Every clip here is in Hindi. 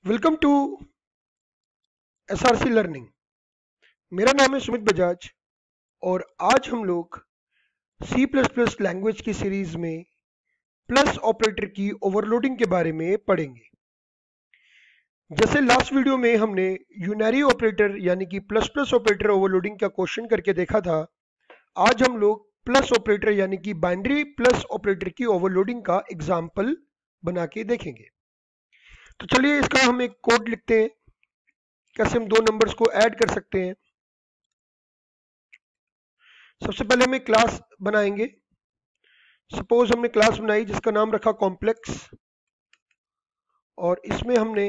Welcome to SRC learning. मेरा नाम है सुमित बजाज और आज हम लोग सी प्लस प्लस लैंग्वेज की सीरीज में प्लस ऑपरेटर की ओवरलोडिंग के बारे में पढ़ेंगे। जैसे लास्ट वीडियो में हमने यूनरी ऑपरेटर यानी कि प्लस प्लस ऑपरेटर ओवरलोडिंग का क्वेश्चन करके देखा था, आज हम लोग प्लस ऑपरेटर यानी कि बाइनरी प्लस ऑपरेटर की ओवरलोडिंग का एग्जाम्पल बना के देखेंगे। तो चलिए इसका हम एक कोड लिखते हैं, कैसे हम दो नंबर्स को ऐड कर सकते हैं। सबसे पहले हम एक क्लास बनाएंगे। सपोज हमने क्लास बनाई जिसका नाम रखा कॉम्प्लेक्स और इसमें हमने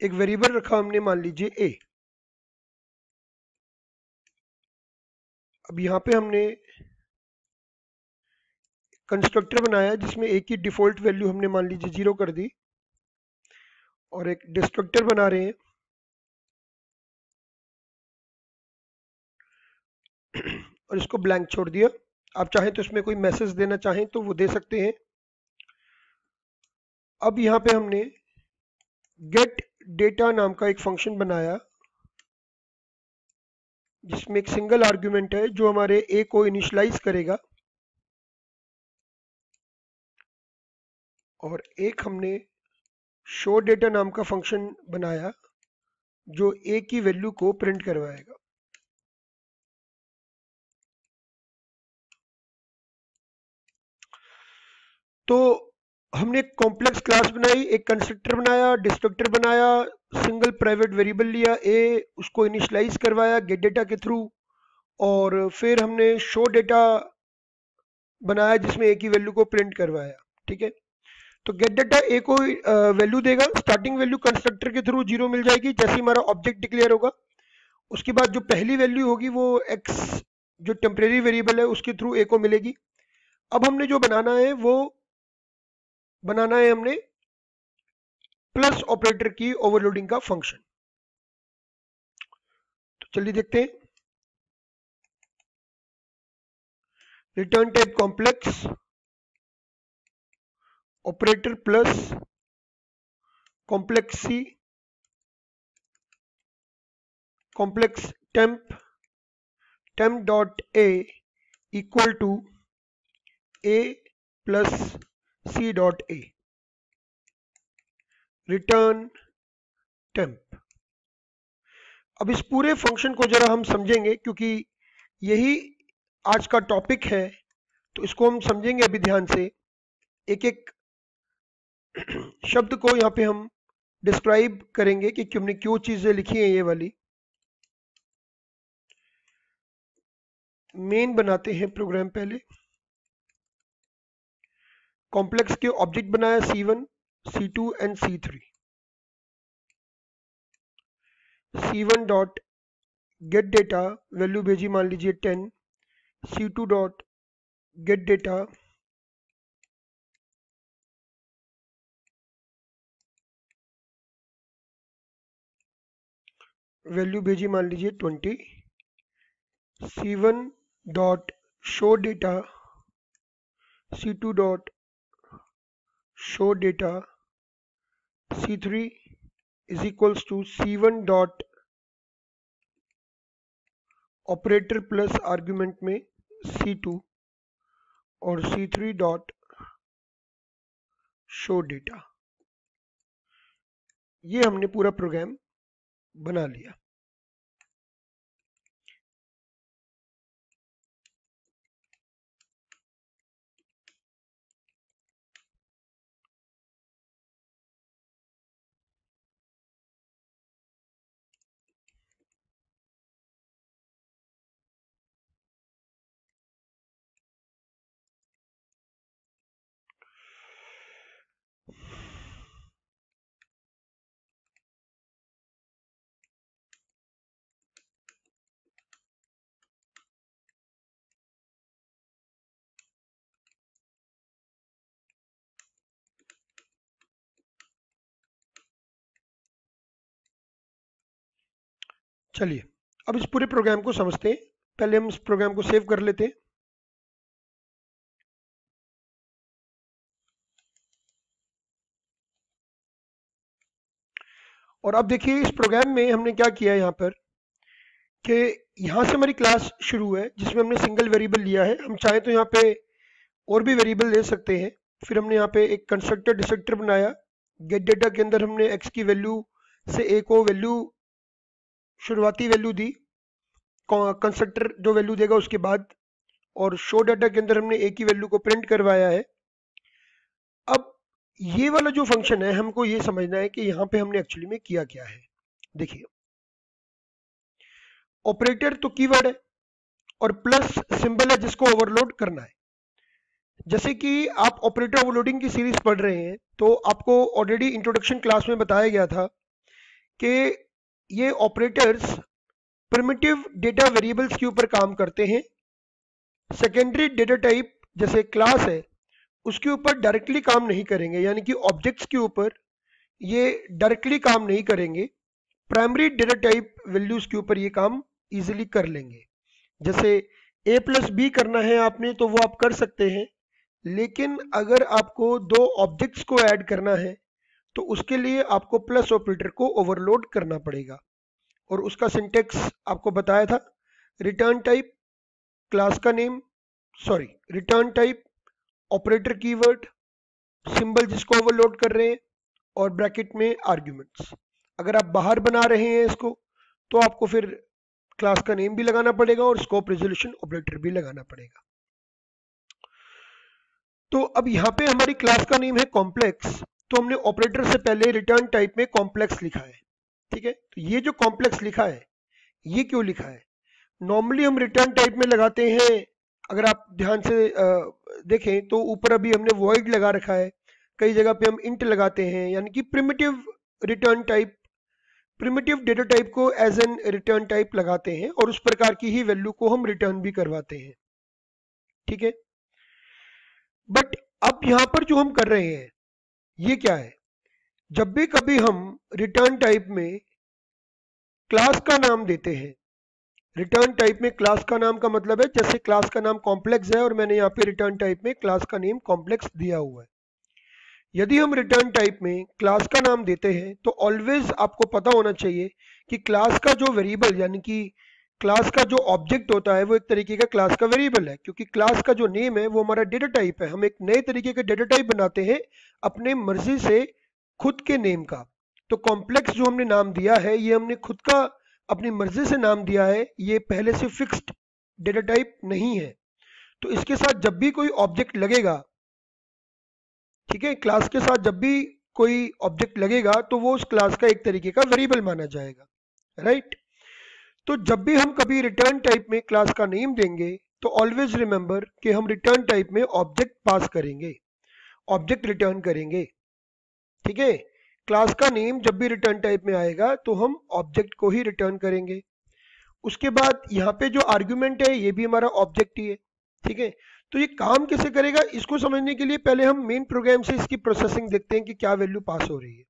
एक वेरिएबल रखा, हमने मान लीजिए ए। अब यहाँ पे हमने कंस्ट्रक्टर बनाया जिसमें ए की डिफॉल्ट वैल्यू हमने मान लीजिए 0 कर दी और एक डिस्ट्रक्टर बना रहे हैं और इसको ब्लैंक छोड़ दिया। आप चाहें तो इसमें कोई मैसेज देना चाहें तो वो दे सकते हैं। अब यहाँ पे हमने गेट डेटा नाम का एक फंक्शन बनाया जिसमें एक सिंगल आर्ग्यूमेंट है जो हमारे ए को इनिशियलाइज करेगा और एक हमने शो डेटा नाम का फंक्शन बनाया जो ए की वैल्यू को प्रिंट करवाएगा। तो हमने एक कॉम्प्लेक्स क्लास बनाई, एक कंस्ट्रक्टर बनाया, डिस्ट्रक्टर बनाया, सिंगल प्राइवेट वेरिएबल लिया ए, उसको इनिशियलाइज करवाया गेट डेटा के थ्रू और फिर हमने शो डेटा बनाया जिसमें ए की वैल्यू को प्रिंट करवाया। ठीक है, तो गेट डेटा ए को वैल्यू देगा, स्टार्टिंग वैल्यू कंस्ट्रक्टर के थ्रू 0 मिल जाएगी जैसे ही हमारा ऑब्जेक्ट डिक्लेयर होगा। उसके बाद जो पहली वैल्यू होगी वो एक्स जो टेम्परेरी वेरिएबल है उसके थ्रू ए को मिलेगी। अब हमने जो बनाना है वो बनाना है हमने प्लस ऑपरेटर की ओवरलोडिंग का फंक्शन। तो चलिए देखते हैं। Return type complex operator plus complex C complex temp dot A equal to A plus C dot A return temp. अब इस पूरे फंक्शन को जरा हम समझेंगे क्योंकि यही आज का टॉपिक है, तो इसको हम समझेंगे अभी ध्यान से। एक एक शब्द को यहाँ पे हम डिस्क्राइब करेंगे कि हमने क्यों चीजें लिखी हैं। ये वाली मेन बनाते हैं प्रोग्राम। पहले कॉम्प्लेक्स के ऑब्जेक्ट बनाया C1, C2 and C3। C1 dot gate data value भेजी मान लीजिए 10, C2 dot gate data value भेजी मान लीजिए 20, C1 dot show data C2 dot show data C3 is equals to C1 dot operator plus argument में C2 और C3 डॉट शो डेटा। ये हमने पूरा प्रोग्राम बना लिया। चलिए अब इस पूरे प्रोग्राम को समझते हैं। पहले हम इस प्रोग्राम को सेव कर लेते हैं। और अब देखिए इस प्रोग्राम में हमने क्या किया है यहाँ पर कि यहाँ से हमारी क्लास शुरू है जिसमें हमने सिंगल वेरिएबल लिया है। हम चाहें तो यहाँ पे और भी वेरिएबल ले सकते हैं। फिर हमने यहाँ पे एक कंस्ट्रक्टर डिस्ट्रक्टर बनाया। गेट डेटा के अंदर हमने x की वैल्यू से a को वैल्यू शुरुआती वैल्यू दी, कंस्ट्रक्टर जो वैल्यू देगा उसके बाद, और शो डाटा के अंदर हमने a की वैल्यू को प्रिंट करवाया है। अब ये वाला जो फंक्शन है हमको ये समझना है कि यहाँ पे हमने एक्चुअली में किया क्या है। देखिए ऑपरेटर तो कीवर्ड है और प्लस सिंबल है जिसको ओवरलोड करना है। जैसे कि आप ऑपरेटर ओवरलोडिंग की सीरीज पढ़ रहे हैं तो आपको ऑलरेडी इंट्रोडक्शन क्लास में बताया गया था कि ये ऑपरेटर्स प्रिमिटिव डेटा वेरिएबल्स के ऊपर काम करते हैं। सेकेंडरी डेटा टाइप जैसे क्लास है उसके ऊपर डायरेक्टली काम नहीं करेंगे, यानी कि ऑब्जेक्ट्स के ऊपर ये डायरेक्टली काम नहीं करेंगे। प्राइमरी डेटा टाइप वैल्यूज के ऊपर ये काम इजीली कर लेंगे। जैसे a प्लस बी करना है आपने तो वो आप कर सकते हैं, लेकिन अगर आपको दो ऑब्जेक्ट्स को ऐड करना है तो उसके लिए आपको प्लस ऑपरेटर को ओवरलोड करना पड़ेगा। और उसका सिंटेक्स आपको बताया था, रिटर्न टाइप क्लास का name, sorry return type operator keyword, symbol जिसको ओवरलोड कर रहे हैं, और ब्रैकेट में आर्ग्यूमेंट्स। अगर आप बाहर बना रहे हैं इसको तो आपको फिर क्लास का नेम भी लगाना पड़ेगा और स्कोप रेजोल्यूशन ऑपरेटर भी लगाना पड़ेगा। तो अब यहाँ पे हमारी क्लास का नेम है कॉम्प्लेक्स, तो हमने ऑपरेटर से पहले रिटर्न टाइप में कॉम्प्लेक्स लिखा है। ठीक है, तो ये जो कॉम्प्लेक्स लिखा है ये क्यों लिखा है? नॉर्मली हम रिटर्न टाइप में लगाते हैं, अगर आप ध्यान से देखें तो ऊपर अभी हमने वॉइड लगा रखा है, कई जगह पे हम इंट लगाते हैं, यानी कि primitive return type, primitive data type को एज एन रिटर्न टाइप लगाते हैं और उस प्रकार की ही वैल्यू को हम रिटर्न भी करवाते हैं। ठीक है, बट अब यहां पर जो हम कर रहे हैं ये क्या है? जब भी कभी हम रिटर्न टाइप में क्लास का नाम देते हैं, रिटर्न टाइप में क्लास का नाम का मतलब है जैसे क्लास का नाम कॉम्प्लेक्स है और मैंने यहाँ पे रिटर्न टाइप में क्लास का नेम कॉम्प्लेक्स दिया हुआ है। यदि हम रिटर्न टाइप में क्लास का नाम देते हैं तो ऑलवेज आपको पता होना चाहिए कि क्लास का जो वेरिएबल यानी कि क्लास का जो ऑब्जेक्ट होता है वो एक तरीके का क्लास का वेरिएबल है, क्योंकि क्लास का जो नेम है वो हमारा डेटा टाइप है। हम एक नए तरीके का डेटा टाइप बनाते हैं अपने मर्जी से खुद के नेम का। तो कॉम्प्लेक्स जो हमने नाम दिया है ये हमने खुद का अपनी मर्जी से नाम दिया है, ये पहले से फिक्स्ड डेटा टाइप नहीं है। तो इसके साथ जब भी कोई ऑब्जेक्ट लगेगा, ठीक है, क्लास के साथ जब भी कोई ऑब्जेक्ट लगेगा तो वो उस क्लास का एक तरीके का वेरिएबल माना जाएगा, राइट? तो जब भी हम कभी रिटर्न टाइप में क्लास का नेम देंगे तो ऑलवेज रिमेंबर कि हम रिटर्न टाइप में ऑब्जेक्ट पास करेंगे, ऑब्जेक्ट रिटर्न करेंगे। ठीक है, क्लास का नेम जब भी रिटर्न टाइप में आएगा तो हम ऑब्जेक्ट को ही रिटर्न करेंगे। उसके बाद यहाँ पे जो आर्ग्यूमेंट है ये भी हमारा ऑब्जेक्ट ही है। ठीक है, तो ये काम कैसे करेगा इसको समझने के लिए पहले हम मेन प्रोग्राम से इसकी प्रोसेसिंग देखते हैं कि क्या वैल्यू पास हो रही है।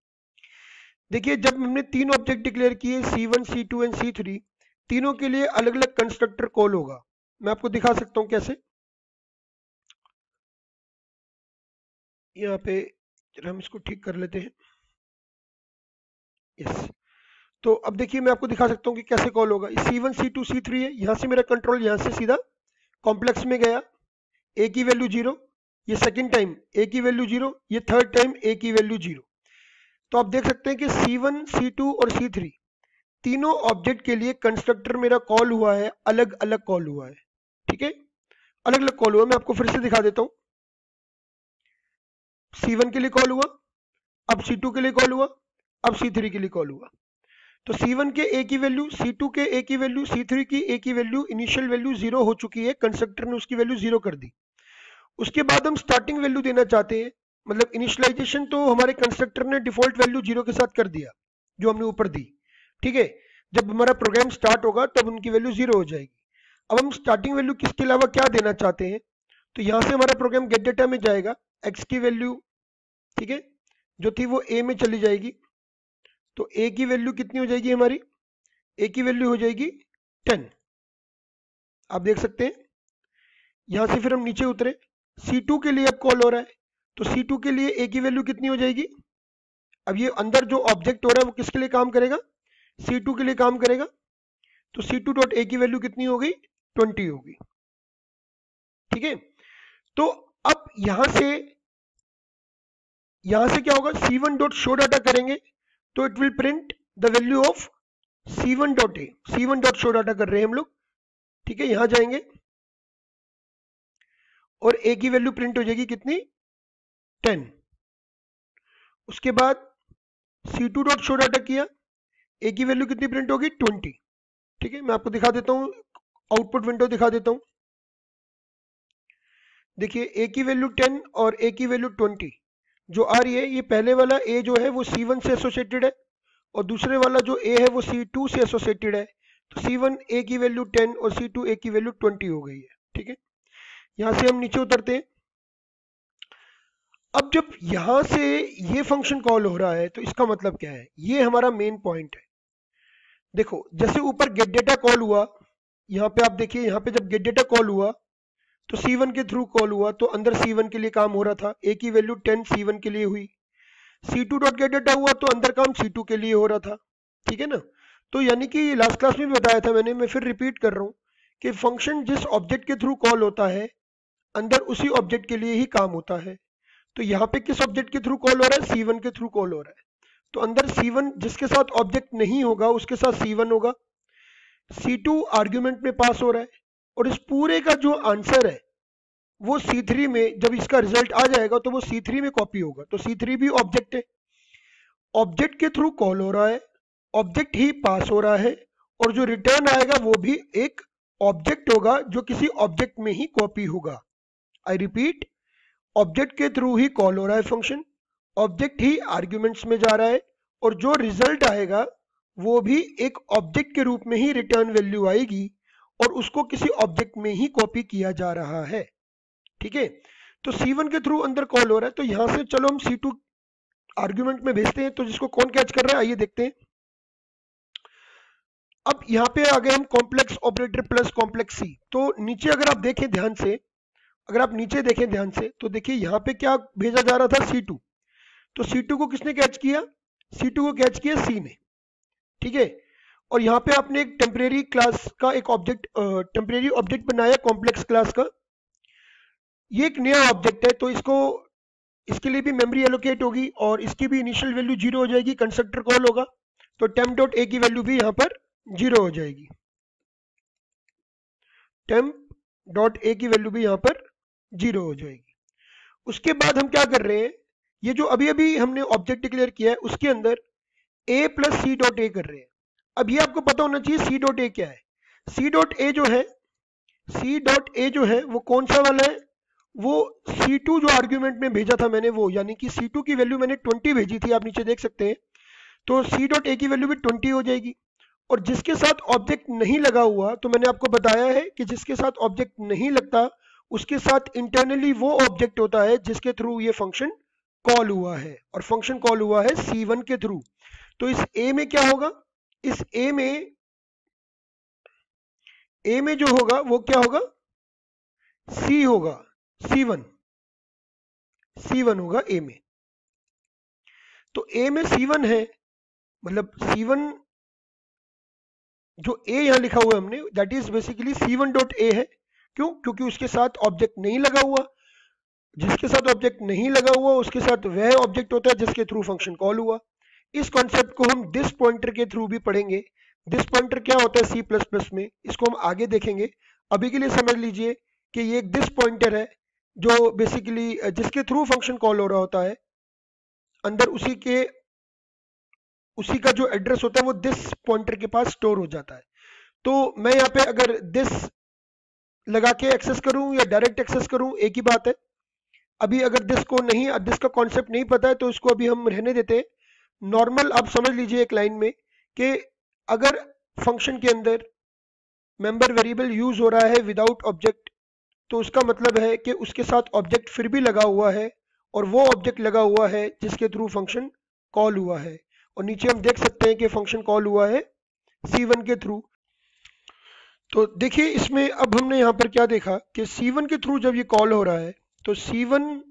देखिए जब हमने तीन ऑब्जेक्ट डिक्लेयर किए C1, C2 एंड C3, तीनों के लिए अलग अलग कंस्ट्रक्टर कॉल होगा। मैं आपको दिखा सकता हूं कैसे। यहाँ पे हम इसको ठीक कर लेते हैं। यस, तो अब देखिए मैं आपको दिखा सकता हूँ कि कैसे कॉल होगा। C1, C2, C3 है, यहाँ से मेरा कंट्रोल यहाँ से सीधा कॉम्प्लेक्स में गया, a की वैल्यू 0, ये सेकंड टाइम a की वैल्यू 0, ये थर्ड टाइम a की वैल्यू 0। तो आप देख सकते हैं कि C1, C2 और C3 तीनों ऑब्जेक्ट के लिए कंस्ट्रक्टर मेरा कॉल हुआ है, अलग अलग कॉल हुआ है। ठीक है, अलग अलग कॉल हुआ। मैं आपको फिर से दिखा देता हूं। C1 के लिए कॉल हुआ, अब C2 के लिए कॉल हुआ, अब C3 के लिए कॉल हुआ। तो C1 के a की वैल्यू, C2 के a की वैल्यू, C3 की a की वैल्यू, इनिशियल वैल्यू 0 हो चुकी है, कंस्ट्रक्टर ने उसकी वैल्यू 0 कर दी। उसके बाद हम स्टार्टिंग वैल्यू देना चाहते हैं, मतलब इनिशियलाइजेशन तो हमारे कंस्ट्रक्टर ने डिफॉल्ट वैल्यू 0 के साथ कर दिया जो हमने ऊपर दी। ठीक है, जब हमारा प्रोग्राम स्टार्ट होगा तब उनकी वैल्यू 0 हो जाएगी। अब हम स्टार्टिंग वैल्यू किसके अलावा क्या देना चाहते हैं, तो यहां से हमारा प्रोग्राम गेट डेटा में जाएगा, x की वैल्यू, ठीक है, जो थी वो a में चली जाएगी। तो a की वैल्यू कितनी हो जाएगी हमारी? a की वैल्यू हो जाएगी 10। आप देख सकते हैं यहां से फिर हम नीचे उतरे, C2 के लिए अब कॉल हो रहा है, तो C2 के लिए a की वैल्यू कितनी हो जाएगी? अब ये अंदर जो ऑब्जेक्ट हो रहा है वो किसके लिए काम करेगा, C2 के लिए काम करेगा। तो C2.A की वैल्यू कितनी हो गई, 20 होगी। ठीक है, तो अब यहां से क्या होगा, C1 डॉट शो डाटा करेंगे तो it will print the value of C1 dot A. C1 dot show data कर रहे हैं हम लोग। ठीक है, यहां जाएंगे और ए की वैल्यू प्रिंट हो जाएगी कितनी, 10। उसके बाद C2 डॉट शो डाटा किया, ए की वैल्यू कितनी प्रिंट होगी, 20। ठीक है, मैं आपको दिखा देता हूं, आउटपुट विंडो दिखा देता हूं। देखिए ए की वैल्यू 10 और ए की वैल्यू 20 जो आ रही है, ये पहले वाला ए जो है वो C1 से एसोसिएटेड है और दूसरे वाला जो ए है वो C2 से एसोसिएटेड है। तो C1 ए की वैल्यू 10 और C2 ए की वैल्यू 20 हो गई है। ठीक है, यहां से हम नीचे उतरते हैं। अब जब यहां से ये फंक्शन कॉल हो रहा है तो इसका मतलब क्या है, ये हमारा मेन पॉइंट है। देखो जैसे ऊपर गेट डेटा कॉल हुआ, यहाँ पे आप देखिए, यहाँ पे जब गेट डेटा कॉल हुआ तो C1 के थ्रू कॉल हुआ, तो अंदर C1 के लिए काम हो रहा था, ए की वैल्यू 10 C1 के लिए हुई। C2 डॉट गेट डेटा हुआ तो अंदर काम C2 के लिए हो रहा था। ठीक है ना, तो यानी कि लास्ट क्लास में भी बताया था मैंने, मैं फिर रिपीट कर रहा हूँ कि फंक्शन जिस ऑब्जेक्ट के थ्रू कॉल होता है अंदर उसी ऑब्जेक्ट के लिए ही काम होता है। तो यहाँ पे किस ऑब्जेक्ट के थ्रू कॉल हो रहा है, C1 के थ्रू कॉल हो रहा है। तो अंदर C1 जिसके साथ ऑब्जेक्ट नहीं होगा उसके साथ C1 होगा। C2 आर्ग्यूमेंट में पास हो रहा है और इस पूरे का जो आंसर है वो C3 में, जब इसका रिजल्ट आ जाएगा तो वो C3 में कॉपी होगा। तो C3 भी ऑब्जेक्ट है, ऑब्जेक्ट के थ्रू कॉल हो रहा है, ऑब्जेक्ट ही पास हो रहा है और जो रिटर्न आएगा वो भी एक ऑब्जेक्ट होगा जो किसी ऑब्जेक्ट में ही कॉपी होगा। आई रिपीट, ऑब्जेक्ट के थ्रू ही कॉल हो रहा है फंक्शन, ऑब्जेक्ट ही आर्ग्यूमेंट्स में जा रहा है और जो रिजल्ट आएगा वो भी एक ऑब्जेक्ट के रूप में ही रिटर्न वैल्यू आएगी और उसको किसी ऑब्जेक्ट में ही कॉपी किया जा रहा है। ठीक है, तो C1 के थ्रू अंदर कॉल हो रहा है, तो यहां से चलो हम C2 आर्ग्यूमेंट में भेजते हैं, तो जिसको कौन कैच कर रहा है आइए देखते हैं। अब यहाँ पे आ गए हम complex operator plus complex C. तो नीचे अगर आप देखें ध्यान से, अगर आप नीचे देखें ध्यान से तो देखिए यहाँ पे क्या भेजा जा रहा था, C2। तो C2 को किसने कैच किया, C2 को कैच किया C ने। ठीक है, और यहाँ पे आपने एक टेम्परेरी क्लास का एक ऑब्जेक्ट, टेम्परेरी ऑब्जेक्ट बनाया कॉम्प्लेक्स क्लास का। ये एक नया ऑब्जेक्ट है तो इसके लिए भी मेमोरी एलोकेट होगी और इसकी भी इनिशियल वैल्यू 0 हो जाएगी, कंस्ट्रक्टर कॉल होगा तो temp डॉट ए की वैल्यू भी यहाँ पर 0 हो जाएगी। temp डॉट ए की वैल्यू भी यहाँ पर 0 हो जाएगी। उसके बाद हम क्या कर रहे हैं, ये जो अभी अभी हमने ऑब्जेक्ट डिक्लेयर किया है उसके अंदर a plus C dot A कर रहे हैं। अब ये आपको पता होना चाहिए सी डॉट ए क्या है। सी डॉट ए जो है, सी डॉट ए जो है वो कौन सा वाला है, वो C2 जो आर्ग्यूमेंट में भेजा था मैंने वो, यानी कि C2 की वैल्यू मैंने 20 भेजी थी, आप नीचे देख सकते हैं। तो C डॉट ए की वैल्यू भी 20 हो जाएगी। और जिसके साथ ऑब्जेक्ट नहीं लगा हुआ, तो मैंने आपको बताया है कि जिसके साथ ऑब्जेक्ट नहीं लगता उसके साथ इंटरनली वो ऑब्जेक्ट होता है जिसके थ्रू ये फंक्शन कॉल हुआ है, और फंक्शन कॉल हुआ है C1 के थ्रू। तो इस A में क्या होगा, इस A में जो होगा वो क्या होगा, C होगा, C1 होगा A में। तो A में C1 है, मतलब C1 जो A यहां लिखा हुआ है हमने, that is basically C1 dot A है। क्यों, क्योंकि उसके साथ ऑब्जेक्ट नहीं लगा हुआ, जिसके साथ ऑब्जेक्ट नहीं लगा हुआ उसके साथ वह ऑब्जेक्ट होता है जिसके थ्रू फंक्शन कॉल हुआ। इस कॉन्सेप्ट को हम दिस पॉइंटर के थ्रू भी पढ़ेंगे। दिस पॉइंटर क्या होता है C++ में, इसको हम आगे देखेंगे। अभी के लिए समझ लीजिए कि ये एक दिस पॉइंटर है जो बेसिकली जिसके थ्रू फंक्शन कॉल हो रहा होता है, अंदर उसी का जो एड्रेस होता है वो दिस पॉइंटर के पास स्टोर हो जाता है। तो मैं यहाँ पे अगर दिस लगा के एक्सेस करूं या डायरेक्ट एक्सेस करूं एक ही बात है। अभी अगर दिस का कॉन्सेप्ट नहीं पता है तो इसको अभी हम रहने देते हैं। नॉर्मल आप समझ लीजिए एक लाइन में कि अगर फंक्शन के अंदर मेंबर वेरिएबल यूज हो रहा है विदाउट ऑब्जेक्ट, तो उसका मतलब है कि उसके साथ ऑब्जेक्ट फिर भी लगा हुआ है और वो ऑब्जेक्ट लगा हुआ है जिसके थ्रू फंक्शन कॉल हुआ है। और नीचे हम देख सकते हैं कि फंक्शन कॉल हुआ है C1 के थ्रू। तो देखिए इसमें अब हमने यहाँ पर क्या देखा कि C1 के थ्रू जब ये कॉल हो रहा है तो C1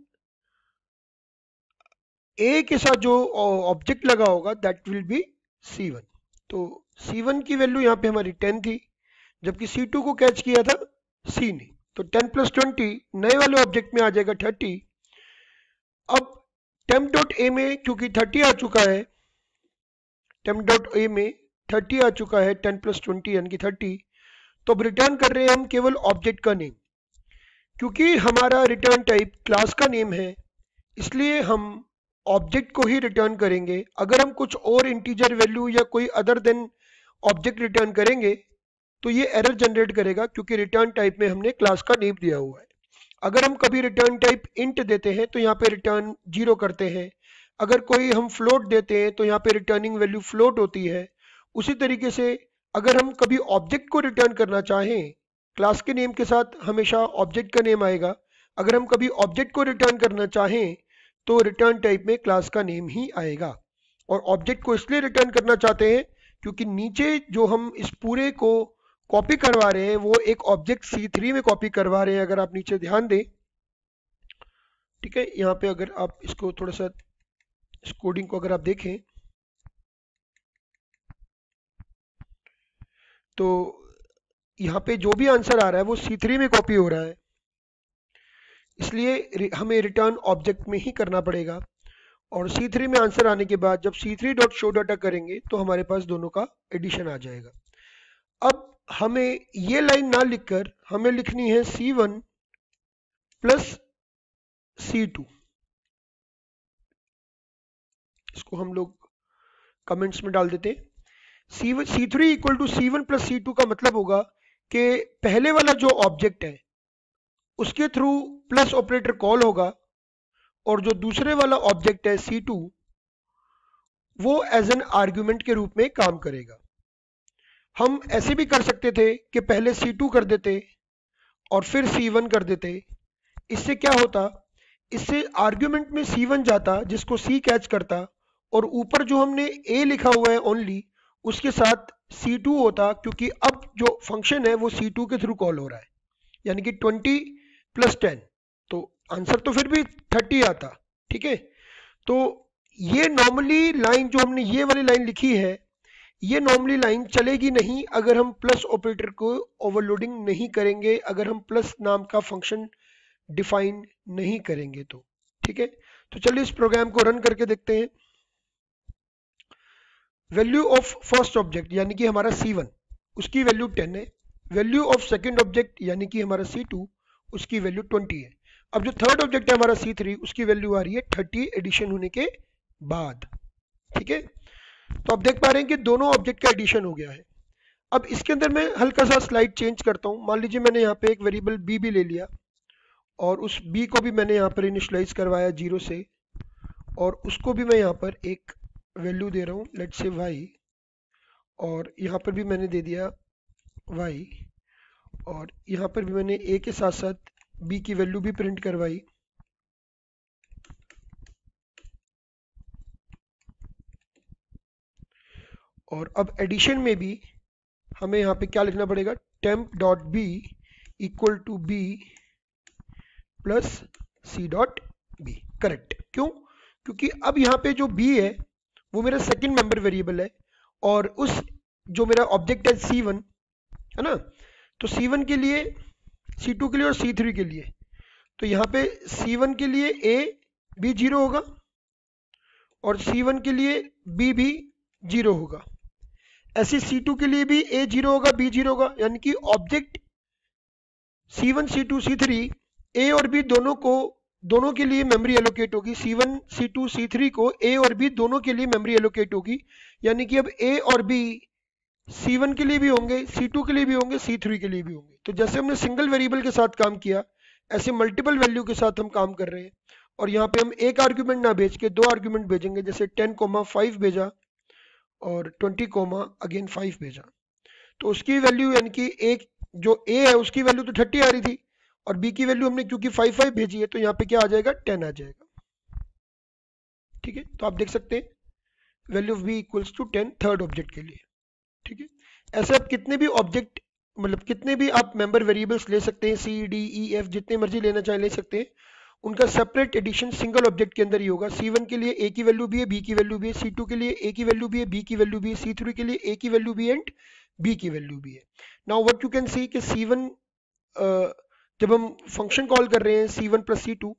ए के साथ जो ऑब्जेक्ट लगा होगा दैट विल बी C1। तो C1 की वैल्यू यहाँ पे हमारी 10 थी, जबकि C2 को कैच किया था C ने। तो 10 प्लस 20 नए वाले ऑब्जेक्ट में आ जाएगा 30। अब temp डॉट ए में क्योंकि 30 आ चुका है, temp डॉट ए में 30 आ चुका है, 10 प्लस 20 यानी कि 30, तो अब रिटर्न कर रहे हैं हम केवल ऑब्जेक्ट का नेम। क्योंकि हमारा रिटर्न टाइप क्लास का नेम है, इसलिए हम ऑब्जेक्ट को ही रिटर्न करेंगे। अगर हम कुछ और इंटीजर वैल्यू या कोई अदर देन ऑब्जेक्ट रिटर्न करेंगे तो ये एरर जनरेट करेगा, क्योंकि रिटर्न टाइप में हमने क्लास का नेम दिया हुआ है। अगर हम कभी रिटर्न टाइप इंट देते हैं तो यहाँ पे रिटर्न 0 करते हैं। अगर कोई हम फ्लोट देते हैं तो यहाँ पे रिटर्निंग वैल्यू फ्लोट होती है। उसी तरीके से अगर हम कभी ऑब्जेक्ट को रिटर्न करना चाहें, क्लास के नेम के साथ हमेशा ऑब्जेक्ट का नेम आएगा। अगर हम कभी ऑब्जेक्ट को रिटर्न करना चाहें तो रिटर्न टाइप में क्लास का नेम ही आएगा। और ऑब्जेक्ट को इसलिए रिटर्न करना चाहते हैं क्योंकि नीचे जो हम इस पूरे को कॉपी करवा रहे हैं वो एक ऑब्जेक्ट C3 में कॉपी करवा रहे हैं। अगर आप नीचे ध्यान दें, ठीक है, यहाँ पे अगर आप इसको थोड़ा सा इस कोडिंग को अगर आप देखें तो यहाँ पे जो भी आंसर आ रहा है वो C3 में कॉपी हो रहा है, इसलिए हमें रिटर्न ऑब्जेक्ट में ही करना पड़ेगा। और C3 में आंसर आने के बाद जब C3 डॉट शो डाटा करेंगे तो हमारे पास दोनों का एडिशन आ जाएगा। अब हमें ये लाइन ना लिखकर हमें लिखनी है C1 प्लस C2। इसको हम लोग कमेंट्स में डाल देते हैं। C3 equal to C1 plus C2 का मतलब होगा कि पहले वाला जो ऑब्जेक्ट है उसके थ्रू प्लस ऑपरेटर कॉल होगा, और जो दूसरे वाला ऑब्जेक्ट है C2 वो एज एन आर्ग्यूमेंट के रूप में काम करेगा। हम ऐसे भी कर सकते थे कि पहले C2 कर देते और फिर C1 कर देते। इससे क्या होता, इससे आर्ग्यूमेंट में C1 जाता जिसको C कैच करता, और ऊपर जो हमने A लिखा हुआ है ओनली उसके साथ C2 होता, क्योंकि अब जो फंक्शन है वो C2 के थ्रू कॉल हो रहा है, यानी कि 20 प्लस 10, तो आंसर तो फिर भी 30 आता। ठीक है, तो ये नॉर्मली लाइन जो हमने ये वाली लाइन लिखी है, ये नॉर्मली लाइन चलेगी नहीं अगर हम प्लस ऑपरेटर को ओवरलोडिंग नहीं करेंगे, अगर हम प्लस नाम का फंक्शन डिफाइन नहीं करेंगे तो। ठीक है, तो चलिए इस प्रोग्राम को रन करके देखते हैं। वैल्यू ऑफ फर्स्ट ऑब्जेक्ट यानी कि हमारा C1 उसकी वैल्यू 10 है। वैल्यू ऑफ सेकंड ऑब्जेक्ट यानी कि हमारा C2 उसकी वैल्यू 20 है। अब जो थर्ड ऑब्जेक्ट है हमारा C3 उसकी वैल्यू आ रही है 30 एडिशन होने के बाद। ठीक है, तो आप देख पा रहे हैं कि दोनों ऑब्जेक्ट का एडिशन हो गया है। अब इसके अंदर मैं हल्का सा स्लाइड चेंज करता हूं। मान लीजिए मैंने यहाँ पे एक वेरिएबल b भी ले लिया और उस b को भी मैंने यहाँ पर इनिशियलाइज करवाया 0 से, और उसको भी मैं यहाँ पर एक वैल्यू दे रहा हूँ, लेट्स से y, और यहाँ पर भी मैंने दे दिया y, और यहाँ पर भी मैंने a के साथ साथ b की वैल्यू भी प्रिंट करवाई। और अब एडिशन में भी हमें यहाँ पे क्या लिखना पड़ेगा, temp dot B equal to B plus C dot B. Correct, क्यों? क्योंकि अब यहाँ पे जो b है वो मेरा सेकंड मेंबर वेरिएबल है, और उस जो मेरा ऑब्जेक्ट है C1 है ना, तो C1 के लिए, C2 के लिए और C3 के लिए, तो यहाँ पे C1 के लिए a भी 0 होगा और C1 के लिए b भी 0 होगा। ऐसे C2 के लिए भी a 0 होगा, b 0 होगा, यानी कि object C1 C2 C3 a और b दोनों के लिए मेमोरी एलोकेट होगी। C1 C2 C3 को a और b दोनों के लिए मेमोरी एलोकेट होगी, यानी कि अब a और b C1 के लिए भी होंगे, C2 के लिए भी होंगे, C3 के लिए भी होंगे। तो जैसे हमने सिंगल वेरिएबल के साथ काम किया, ऐसे मल्टीपल वैल्यू के साथ हम काम कर रहे हैं। और यहाँ पे हम एक आर्ग्यूमेंट ना भेज के 2 आर्ग्यूमेंट भेजेंगे, जैसे 10,5 भेजा और 20,5 भेजा, तो उसकी वैल्यू यानी कि एक जो a है उसकी वैल्यू तो 30 आ रही थी, और b की वैल्यू हमने क्योंकि 5 भेजी है तो यहाँ पे क्या आ जाएगा, 10 आ जाएगा। ठीक है, तो आप देख सकते हैं value of b equals to 10 third object के लिए। ठीक है, ऐसे आप कितने भी ऑब्जेक्ट, मतलब कितने भी आप मेंबर वेरिएबल्स ले सकते हैं, C D E F जितने मर्जी लेना चाहे ले सकते हैं, उनका सेपरेट एडिशन सिंगल ऑब्जेक्ट के अंदर ही होगा। C1 के लिए A की वैल्यू भी है, B की वैल्यू भी है, C2 के लिए A की वैल्यू भी है, B की वैल्यू भी है, C3 के लिए A की वैल्यू भी है एंड B की वैल्यू भी है। Now what you can see कि C1 जब हम फंक्शन कॉल कर रहे हैं C1 प्लस C2,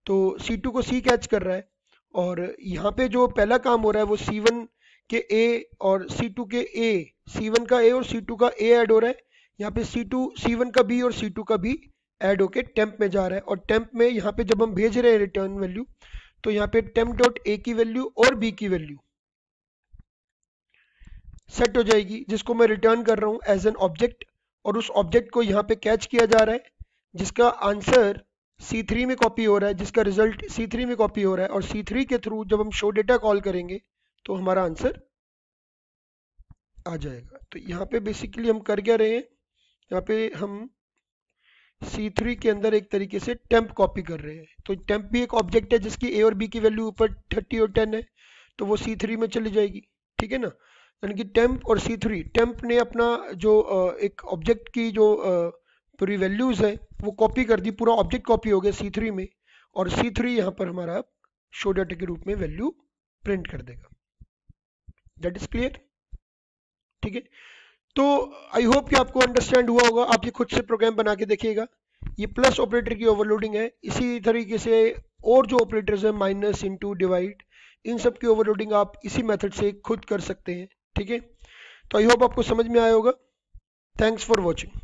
तो C2 को C कैच कर रहा है, और यहाँ पे जो पहला काम हो रहा है वो C1 के A और C2 के A, C1 का A और C2 का A ऐड हो रहा है। यहाँ पे C1 का B और C2 का B ऐड होके टेम्प में जा रहा है, और टेम्प में यहाँ पे जब हम भेज रहे हैं रिटर्न वैल्यू, तो यहाँ पे टेम्प डॉट A की वैल्यू और B की वैल्यू सेट हो जाएगी, जिसको मैं रिटर्न कर रहा हूँ एज एन ऑब्जेक्ट, और उस ऑब्जेक्ट को यहाँ पे कैच किया जा रहा है, जिसका आंसर C3 में कॉपी हो रहा है, जिसका रिजल्ट C3 में कॉपी हो रहा है, और C3 के थ्रू जब हम शो डेटा कॉल करेंगे तो हमारा आंसर आ जाएगा। तो यहाँ पे बेसिकली हम कर क्या रहे हैं, यहाँ पे हम C3 के अंदर एक तरीके से टेम्प कॉपी कर रहे हैं। तो टेम्प भी एक ऑब्जेक्ट है जिसकी A और B की वैल्यू ऊपर 30 और 10 है, तो वो C3 में चली जाएगी, ठीक है ना। यानी कि टेम्प और C3, टेम्प ने अपना जो एक ऑब्जेक्ट की जो पूरी वैल्यूज है वो कॉपी कर दी, पूरा ऑब्जेक्ट कॉपी हो गया C3 में, और C3 यहाँ पर हमारा शो डाटा के रूप में वैल्यू प्रिंट कर देगा। दैट इज क्लियर, ठीक है। तो आई होप कि आपको अंडरस्टैंड हुआ होगा। आप ये खुद से प्रोग्राम बना के देखिएगा। ये प्लस ऑपरेटर की ओवरलोडिंग है। इसी तरीके से और जो ऑपरेटर्स हैं, माइनस, इनटू, डिवाइड, इन सब की ओवरलोडिंग आप इसी मेथड से खुद कर सकते हैं, ठीक है। तो आई होप आपको समझ में आया होगा। Thanks for watching.